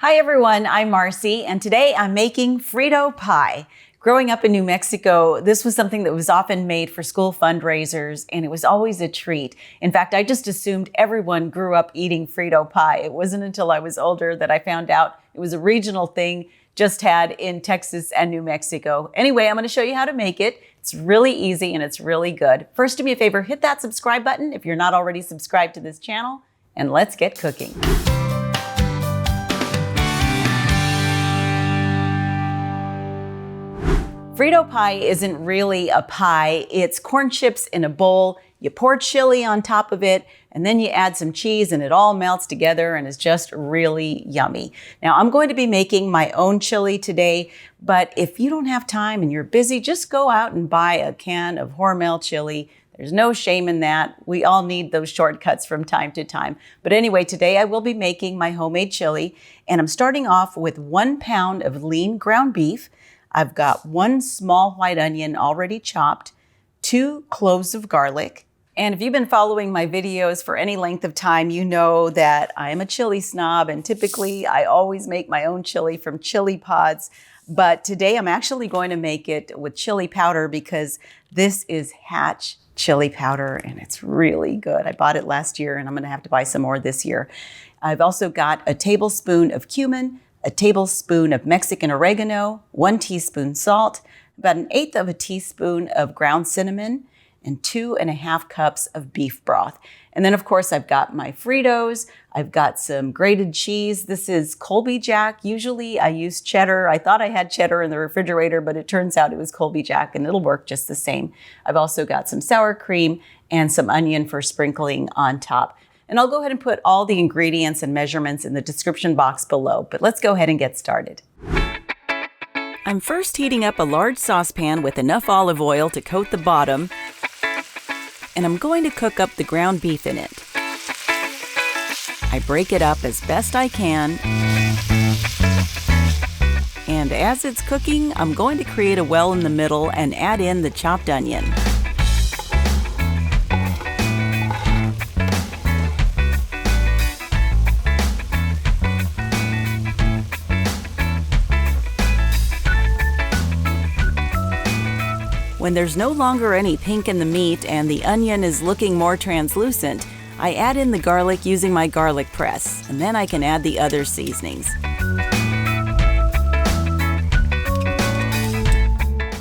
Hi everyone, I'm Marcy, and today I'm making Frito Pie. Growing up in New Mexico, this was something that was often made for school fundraisers, and it was always a treat. In fact, I just assumed everyone grew up eating Frito Pie. It wasn't until I was older that I found out it was a regional thing just had in Texas and New Mexico. Anyway, I'm going to show you how to make it. It's really easy and it's really good. First, do me a favor, hit that subscribe button if you're not already subscribed to this channel, and let's get cooking. Frito pie isn't really a pie. It's corn chips in a bowl. You pour chili on top of it, and then you add some cheese, and it all melts together and is just really yummy. Now, I'm going to be making my own chili today, but if you don't have time and you're busy, just go out and buy a can of Hormel chili. There's no shame in that. We all need those shortcuts from time to time. But anyway, today I will be making my homemade chili, and I'm starting off with 1 pound of lean ground beef. I've got 1 small white onion already chopped, 2 cloves of garlic. And if you've been following my videos for any length of time, you know that I'm a chili snob, and typically I always make my own chili from chili pods. But today I'm actually going to make it with chili powder because this is Hatch chili powder and it's really good. I bought it last year and I'm going to have to buy some more this year. I've also got a tablespoon of cumin, a tablespoon of Mexican oregano, 1 teaspoon salt, about 1/8 of a teaspoon of ground cinnamon, and 2.5 cups of beef broth. And then of course I've got my Fritos, I've got some grated cheese. This is Colby Jack. Usually I use cheddar. I thought I had cheddar in the refrigerator, but it turns out it was Colby Jack and it'll work just the same. I've also got some sour cream and some onion for sprinkling on top. And I'll go ahead and put all the ingredients and measurements in the description box below, but let's go ahead and get started. I'm first heating up a large saucepan with enough olive oil to coat the bottom, and I'm going to cook up the ground beef in it. I break it up as best I can, and as it's cooking, I'm going to create a well in the middle and add in the chopped onion. When there's no longer any pink in the meat and the onion is looking more translucent, I add in the garlic using my garlic press, and then I can add the other seasonings.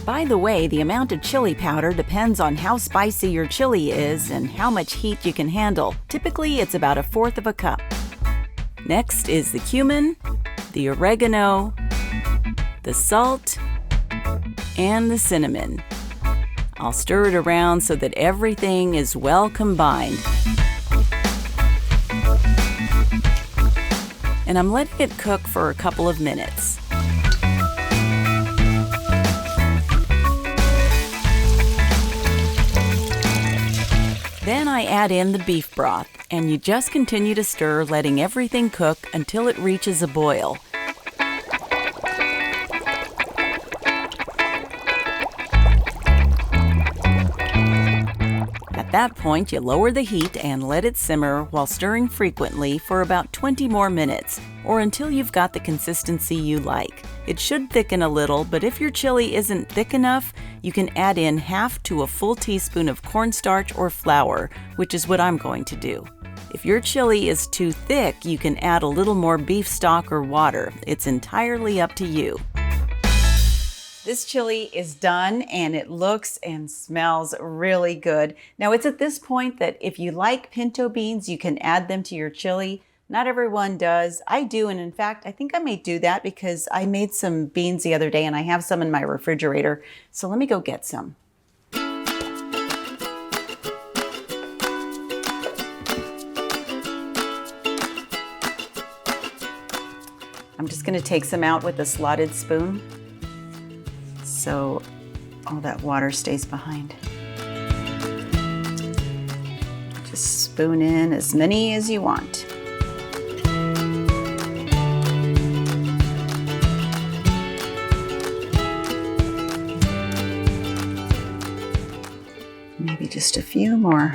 By the way, the amount of chili powder depends on how spicy your chili is and how much heat you can handle. Typically, it's about 1/4 of a cup. Next is the cumin, the oregano, the salt, and the cinnamon. I'll stir it around so that everything is well combined. And I'm letting it cook for a couple of minutes. Then I add in the beef broth, and you just continue to stir, letting everything cook until it reaches a boil. At that point, you lower the heat and let it simmer while stirring frequently for about 20 more minutes, or until you've got the consistency you like. It should thicken a little, but if your chili isn't thick enough, you can add in 1/2 to a full teaspoon of cornstarch or flour, which is what I'm going to do. If your chili is too thick, you can add a little more beef stock or water. It's entirely up to you. This chili is done and it looks and smells really good. Now it's at this point that if you like pinto beans, you can add them to your chili. Not everyone does. I do, and in fact, I think I may do that because I made some beans the other day and I have some in my refrigerator. So let me go get some. I'm just going to take some out with a slotted spoon, so all that water stays behind. Just spoon in as many as you want. Maybe just a few more.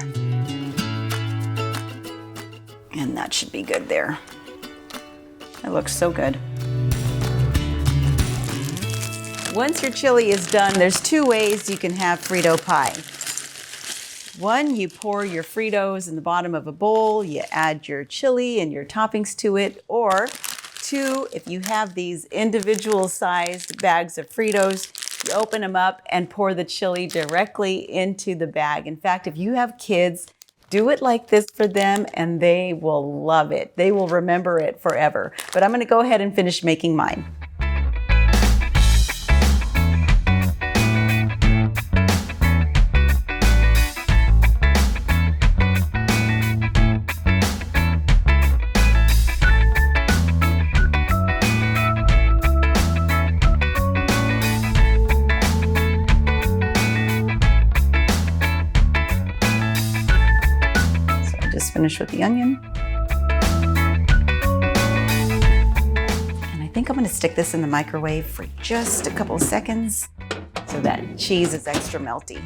And that should be good there. It looks so good. Once your chili is done, there's two ways you can have Frito pie. One, you pour your Fritos in the bottom of a bowl, you add your chili and your toppings to it, or two, if you have these individual sized bags of Fritos, you open them up and pour the chili directly into the bag. In fact, if you have kids, do it like this for them and they will love it. They will remember it forever. But I'm gonna go ahead and finish making mine. Just finish with the onion. And I think I'm gonna stick this in the microwave for just a couple of seconds so that cheese is extra melty.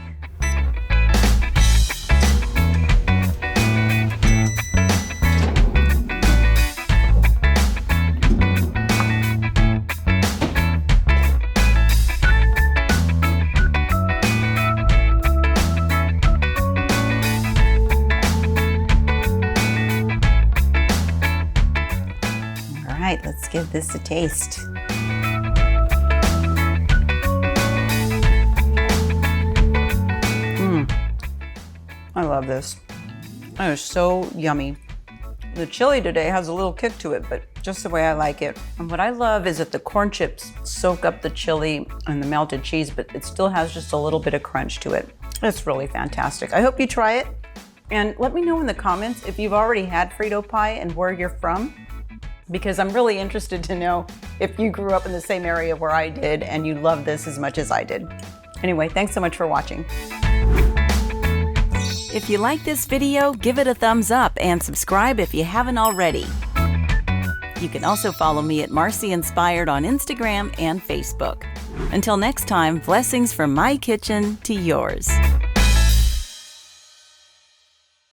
All right, let's give this a taste. I love this. It is so yummy. The chili today has a little kick to it, but just the way I like it. And what I love is that the corn chips soak up the chili and the melted cheese, but it still has just a little bit of crunch to it. It's really fantastic. I hope you try it. And let me know in the comments if you've already had Frito pie and where you're from, because I'm really interested to know if you grew up in the same area where I did and you love this as much as I did. Anyway, thanks so much for watching. If you like this video, give it a thumbs up and subscribe if you haven't already. You can also follow me at Marcy Inspired on Instagram and Facebook. Until next time, blessings from my kitchen to yours.